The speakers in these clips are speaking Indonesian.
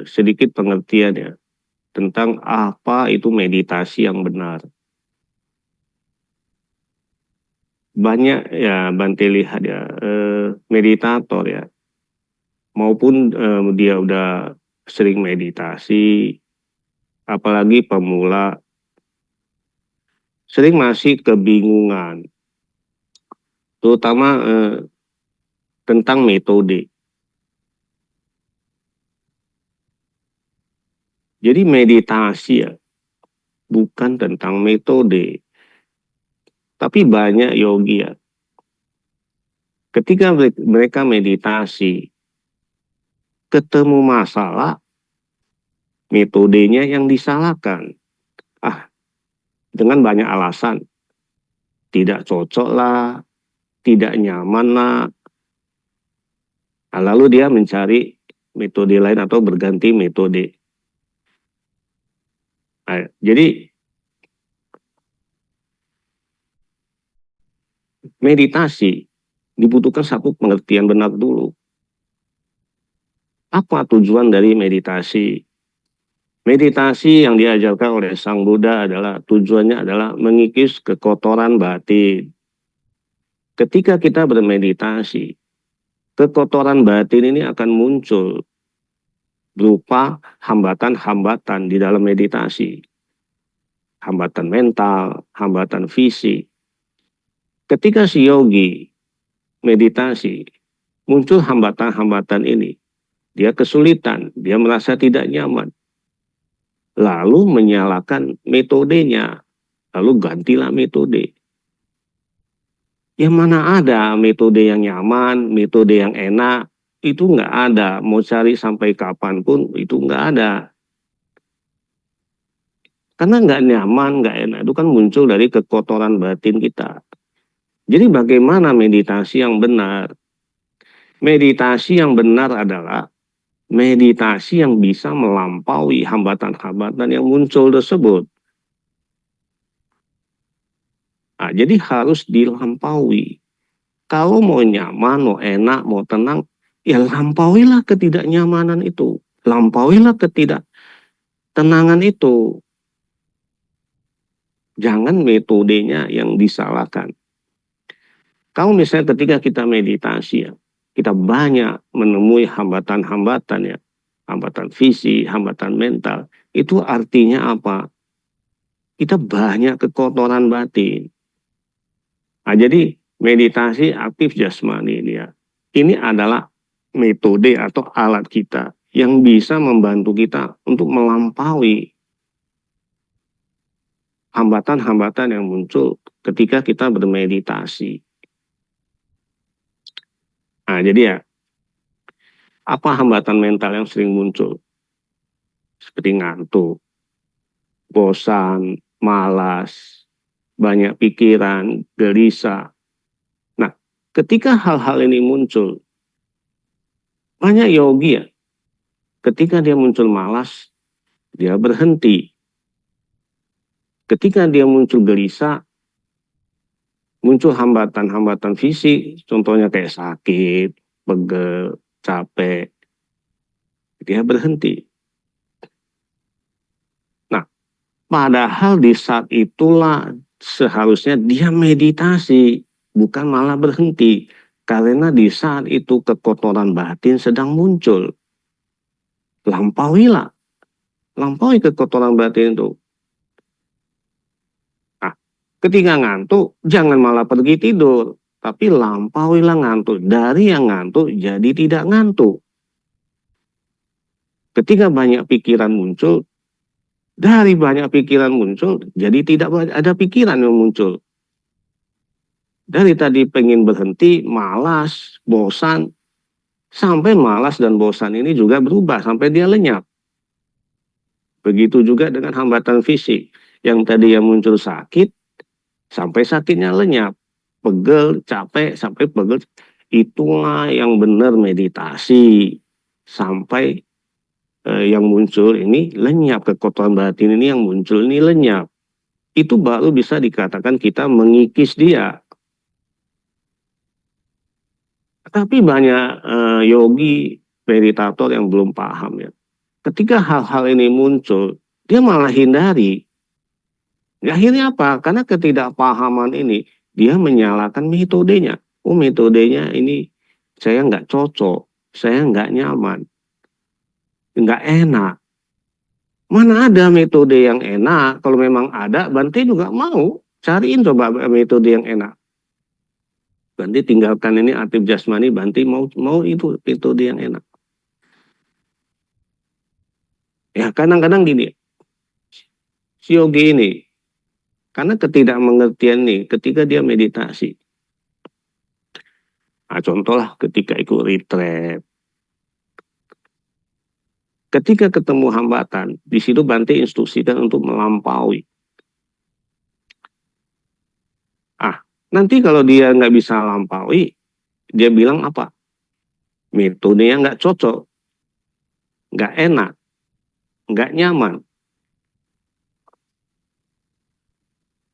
Sedikit pengertian ya tentang apa itu meditasi yang benar. Banyak ya Bante lihat ya meditator ya maupun dia udah sering meditasi, apalagi pemula sering masih kebingungan, terutama tentang metode. Jadi meditasi ya bukan tentang metode, tapi banyak yogi ya ketika mereka meditasi ketemu masalah, metodenya yang disalahkan. Ah, dengan banyak alasan, tidak cocok lah, tidak nyaman lah. Nah, lalu dia mencari metode lain atau berganti metode. Nah, jadi meditasi dibutuhkan satu pengertian benar dulu. Apa tujuan dari meditasi? Meditasi yang diajarkan oleh Sang Buddha adalah tujuannya adalah mengikis kekotoran batin. Ketika kita bermeditasi, kekotoran batin ini akan muncul berupa hambatan-hambatan di dalam meditasi. Hambatan mental, hambatan fisik. Ketika si yogi meditasi, muncul hambatan-hambatan ini. Dia kesulitan, dia merasa tidak nyaman. Lalu menyalakan metodenya, lalu gantilah metode. Yang mana ada metode yang nyaman, metode yang enak, itu nggak ada. Mau cari sampai kapanpun, itu nggak ada. Karena nggak nyaman, nggak enak, itu kan muncul dari kekotoran batin kita. Jadi bagaimana meditasi yang benar? Meditasi yang benar adalah meditasi yang bisa melampaui hambatan-hambatan yang muncul tersebut. Nah, jadi harus dilampaui. Kalau mau nyaman, mau enak, mau tenang, ya lampauilah ketidaknyamanan itu. Lampauilah ketidaktenangan itu. Jangan metodenya yang disalahkan. Kalau misalnya ketika kita meditasi ya, kita banyak menemui hambatan-hambatan ya, hambatan fisik, hambatan mental, itu artinya apa? Kita banyak kekotoran batin. Nah, jadi meditasi aktif jasmani ini ya, ini adalah metode atau alat kita yang bisa membantu kita untuk melampaui hambatan-hambatan yang muncul ketika kita bermeditasi. Nah, jadi ya, apa hambatan mental yang sering muncul? Seperti ngantuk, bosan, malas, banyak pikiran, gelisah. Nah, ketika hal-hal ini muncul, banyak yogi ya, ketika dia muncul malas, dia berhenti. Ketika dia muncul gelisah, muncul hambatan-hambatan fisik, contohnya kayak sakit, pegel, capek, dia berhenti. Nah, padahal di saat itulah seharusnya dia meditasi, bukan malah berhenti. Karena di saat itu kekotoran batin sedang muncul. Lampauilah, lampaui kekotoran batin itu. Nah, ketika ngantuk, jangan malah pergi tidur. Tapi lampauilah ngantuk. Dari yang ngantuk jadi tidak ngantuk. Ketika banyak pikiran muncul, dari banyak pikiran muncul, jadi tidak ada pikiran yang muncul. Dari tadi pengen berhenti, malas, bosan, sampai malas dan bosan ini juga berubah, sampai dia lenyap. Begitu juga dengan hambatan fisik. Yang tadi yang muncul sakit, sampai sakitnya lenyap. Pegel, capek, sampai pegel. Itulah yang benar meditasi. Sampai yang muncul ini lenyap, kekotoran batin ini yang muncul ini lenyap. Itu baru bisa dikatakan kita mengikis dia. Tapi banyak yogi meditator yang belum paham ya. Ketika hal-hal ini muncul, dia malah hindari. Ya, akhirnya apa? Karena ketidakpahaman ini, dia menyalahkan metodenya. Oh, metodenya ini saya nggak cocok, saya nggak nyaman, nggak enak. Mana ada metode yang enak? Kalau memang ada, Bante juga mau cariin coba metode yang enak. Bante tinggalkan ini aktif jasmani, Bante mau itu metode yang enak. Ya kadang-kadang gini, si yogi ini, karena ketidakmengertian nih, ketika dia meditasi. Nah, contohlah ketika ikut retreat, ketika ketemu hambatan, di situ Bante instruksikan untuk melampaui. Ah, nanti kalau dia nggak bisa lampaui, dia bilang apa? Metodenya nggak cocok, nggak enak, nggak nyaman.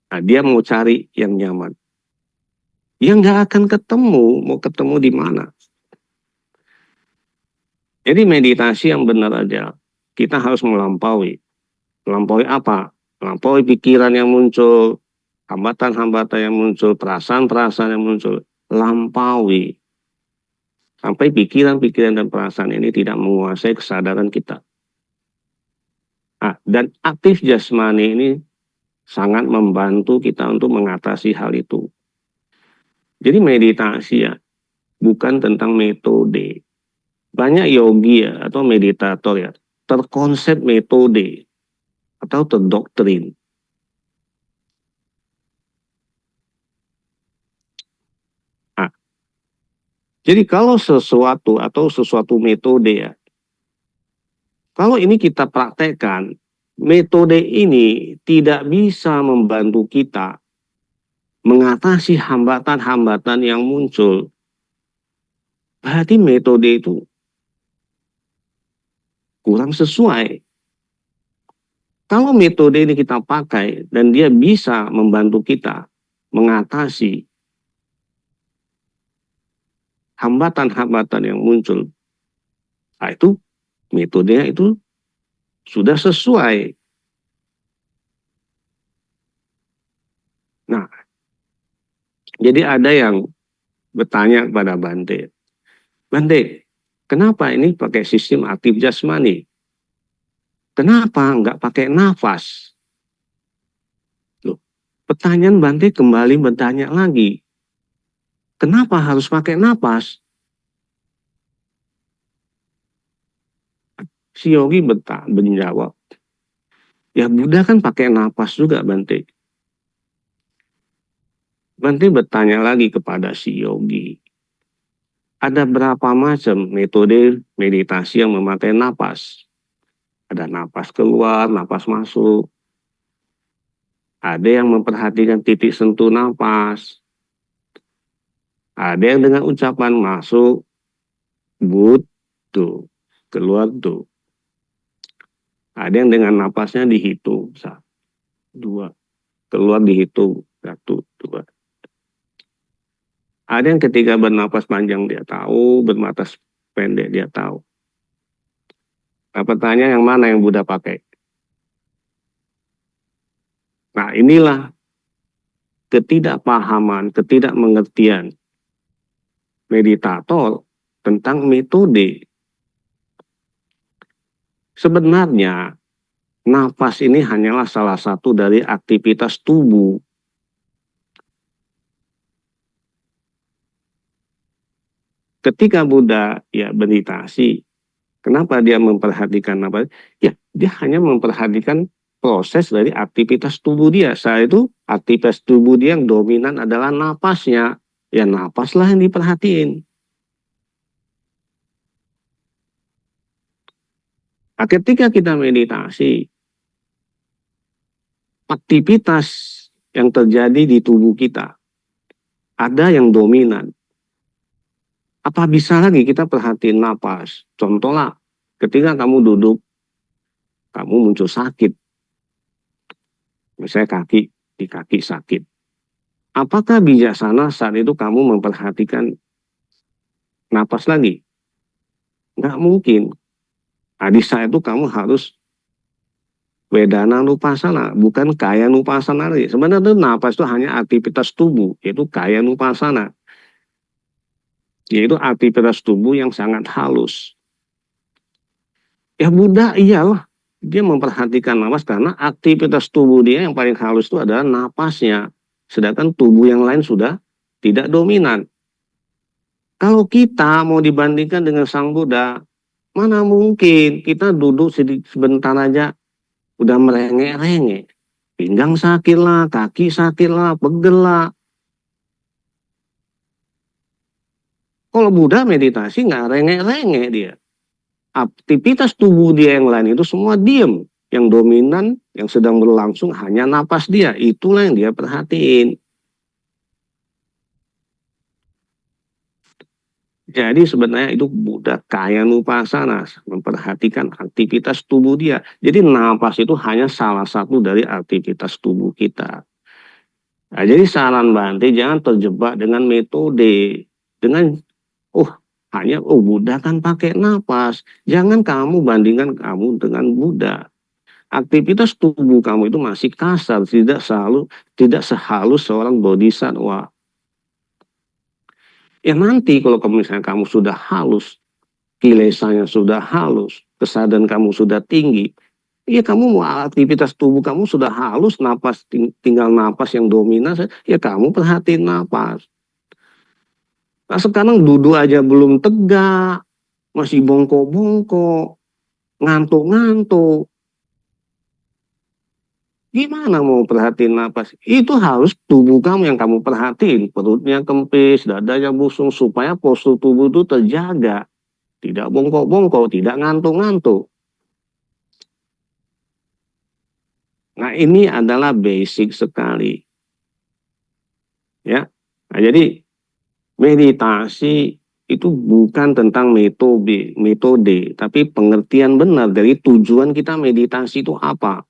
Nah, dia mau cari yang nyaman. Yang nggak akan ketemu, mau ketemu di mana? Jadi meditasi yang benar aja, kita harus melampaui. Melampaui apa? Melampaui pikiran yang muncul, hambatan-hambatan yang muncul, perasaan-perasaan yang muncul. Lampaui. Sampai pikiran-pikiran dan perasaan ini tidak menguasai kesadaran kita. Nah, dan aktif jasmani ini sangat membantu kita untuk mengatasi hal itu. Jadi meditasi ya, bukan tentang metode. Banyak yogi ya, atau meditator ya, terkonsep metode atau terdoktrin. Nah, jadi kalau sesuatu atau sesuatu metode ya, kalau ini kita praktekkan, metode ini tidak bisa membantu kita mengatasi hambatan-hambatan yang muncul. Berarti metode itu kurang sesuai. Kalau metode ini kita pakai dan dia bisa membantu kita mengatasi hambatan-hambatan yang muncul, nah itu metodenya itu sudah sesuai. Nah, jadi ada yang bertanya kepada Bante, Bante, kenapa ini pakai sistem aktif jasmani? Kenapa nggak pakai nafas? Loh, pertanyaan Bante kembali bertanya lagi, kenapa harus pakai nafas? Si Yogi menjawab, ya Buddha kan pakai nafas juga Bante. Bante bertanya lagi kepada si Yogi, ada berapa macam metode meditasi yang memakai napas? Ada napas keluar, napas masuk. Ada yang memperhatikan titik sentuh napas. Ada yang dengan ucapan masuk, but, tuh, keluar tuh. Ada yang dengan napasnya dihitung, satu, dua, keluar dihitung, satu, dua. Ada yang ketika bernapas panjang dia tahu, bernapas pendek dia tahu. Nah, pertanyaan yang mana yang Buddha pakai? Nah, inilah ketidakpahaman, ketidakmengertian meditator tentang metode. Sebenarnya, nafas ini hanyalah salah satu dari aktivitas tubuh. Ketika Buddha ya meditasi, kenapa dia memperhatikan nafas? Ya, dia hanya memperhatikan proses dari aktivitas tubuh dia. Saat itu aktivitas tubuh dia yang dominan adalah napasnya. Ya napaslah yang diperhatiin. Nah, ketika kita meditasi, aktivitas yang terjadi di tubuh kita, ada yang dominan. Apa bisa lagi kita perhatiin napas? Contohlah, ketika kamu duduk, kamu muncul sakit. Misalnya di kaki sakit. Apakah bijaksana saat itu kamu memperhatikan napas lagi? Nggak mungkin. Adisa itu kamu harus wedana nupasana, bukan kaya nupasana. Sebenarnya itu napas itu hanya aktivitas tubuh, yaitu kaya nupasana. Yaitu aktivitas tubuh yang sangat halus. Ya Buddha iyalah, dia memperhatikan napas karena aktivitas tubuh dia yang paling halus itu adalah napasnya. Sedangkan tubuh yang lain sudah tidak dominan. Kalau kita mau dibandingkan dengan Sang Buddha, mana mungkin kita duduk sebentar aja udah merengek-rengek. Pinggang sakit lah, kaki sakit lah, pegel lah. Kalau Buddha meditasi nggak rengek-rengek dia. Aktivitas tubuh dia yang lain itu semua diem. Yang dominan, yang sedang berlangsung hanya napas dia. Itulah yang dia perhatiin. Jadi sebenarnya itu Buddha kaya nupasana, memperhatikan aktivitas tubuh dia. Jadi napas itu hanya salah satu dari aktivitas tubuh kita. Nah, jadi saran Bante jangan terjebak dengan metode, dengan oh hanya Buddha kan pakai napas. Jangan kamu bandingkan kamu dengan Buddha. Aktivitas tubuh kamu itu masih kasar, tidak sehalus seorang bodhisattva. Ya nanti kalau misalnya kamu sudah halus, kilesanya sudah halus, kesadaran kamu sudah tinggi, ya kamu mau aktivitas tubuh kamu sudah halus, napas tinggal napas yang dominan, ya kamu perhatiin napas. Nah sekarang duduk aja belum tegak, masih bongkok-bongkok, ngantuk-ngantuk. Gimana mau perhatiin napas? Itu harus tubuh kamu yang kamu perhatiin. Perutnya kempis, dadanya busung, supaya postur tubuh itu terjaga. Tidak bongkok-bongkok, tidak ngantuk-ngantuk. Nah ini adalah basic sekali. Ya, nah, jadi meditasi itu bukan tentang metode, tapi pengertian benar dari tujuan kita meditasi itu apa.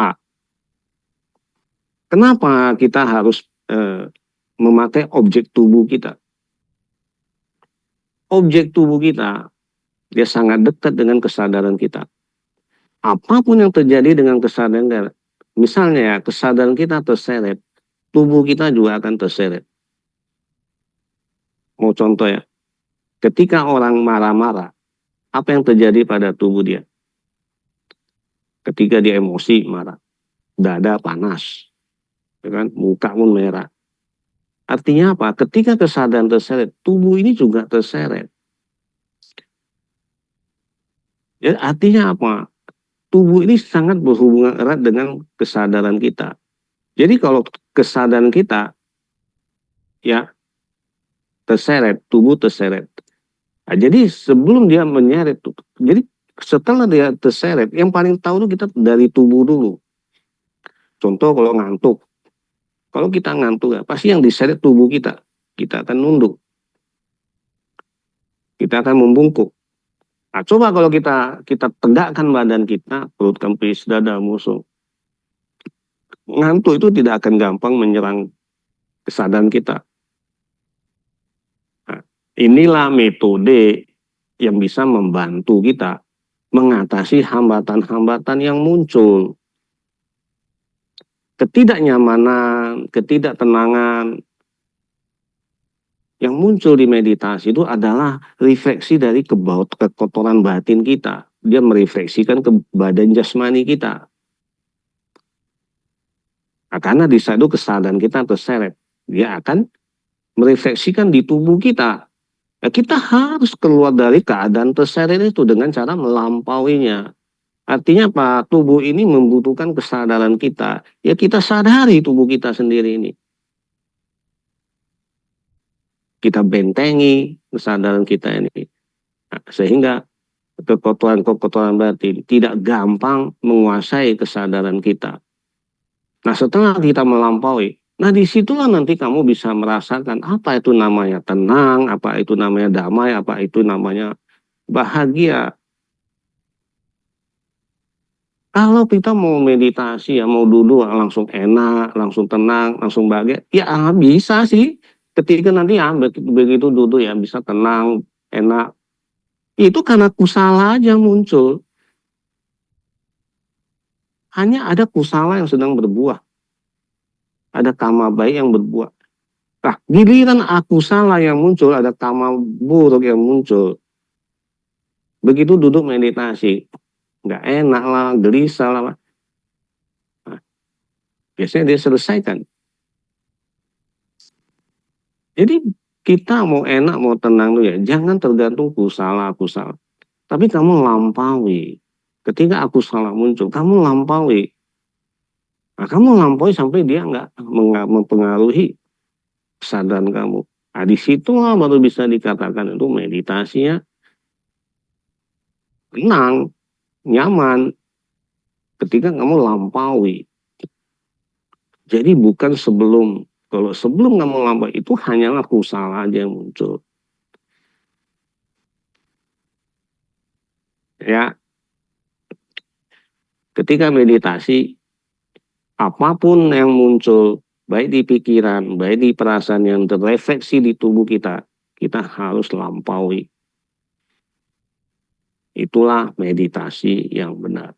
Ah, kenapa kita harus memakai objek tubuh kita? Objek tubuh kita, dia sangat dekat dengan kesadaran kita. Apapun yang terjadi dengan kesadaran kita, misalnya ya, kesadaran kita terseret, tubuh kita juga akan terseret. Mau contoh ya, ketika orang marah-marah, apa yang terjadi pada tubuh dia? Ketika dia emosi, marah, dada panas, ya kan? Muka pun merah. Artinya apa? Ketika kesadaran terseret, tubuh ini juga terseret. Ya, artinya apa? Tubuh ini sangat berhubungan erat dengan kesadaran kita. Jadi kalau kesadaran kita ya terseret, tubuh terseret. Nah, jadi sebelum dia menyeret, jadi setelah dia terseret, yang paling tahu itu kita dari tubuh dulu. Contoh kalau ngantuk, kalau kita ngantuk ya, pasti yang diseret tubuh kita. Kita akan nunduk, kita akan membungkuk. Nah, coba kalau kita tegakkan badan kita, perut kempis, dada musung. Ngantuk itu tidak akan gampang menyerang kesadaran kita. Nah, inilah metode yang bisa membantu kita mengatasi hambatan-hambatan yang muncul. Ketidaknyamanan, ketidaktenangan yang muncul di meditasi itu adalah refleksi dari kekotoran batin kita. Dia merefleksikan ke badan jasmani kita. Nah, karena di saat itu kesadaran kita terseret, dia akan merefleksikan di tubuh kita. Nah, kita harus keluar dari keadaan terseret itu dengan cara melampauinya. Artinya apa? Tubuh ini membutuhkan kesadaran kita. Ya kita sadari tubuh kita sendiri ini. Kita bentengi kesadaran kita ini. Nah, sehingga kekotoran-kekotoran batin tidak gampang menguasai kesadaran kita. Nah setelah kita melampaui, nah disitulah nanti kamu bisa merasakan apa itu namanya tenang, apa itu namanya damai, apa itu namanya bahagia. Kalau kita mau meditasi ya mau duduk langsung enak, langsung tenang, langsung bahagia, ya bisa sih. ketika nanti ya begitu duduk ya bisa tenang, enak, itu karena kusala aja muncul. Hanya ada kusala yang sedang berbuah. Ada kama baik yang berbuah. Nah, giliran aku salah yang muncul, ada kama buruk yang muncul. Begitu duduk meditasi, nggak enak lah, gelisah lah. Nah, biasanya dia selesaikan. Jadi kita mau enak, mau tenang tuh ya, jangan tergantung aku salah. Tapi kamu lampaui. Ketika aku salah muncul, kamu lampaui. Nah, kamu lampaui sampai dia nggak mempengaruhi kesadaran kamu. Nah, disitulah baru bisa dikatakan itu meditasinya tenang, nyaman. Ketika kamu lampaui. Jadi bukan sebelum. Kalau sebelum kamu lampaui, itu hanyalah kusala aja yang muncul. Ya, ketika meditasi, apapun yang muncul, baik di pikiran, baik di perasaan yang terrefleksi di tubuh kita harus lampaui. Itulah meditasi yang benar.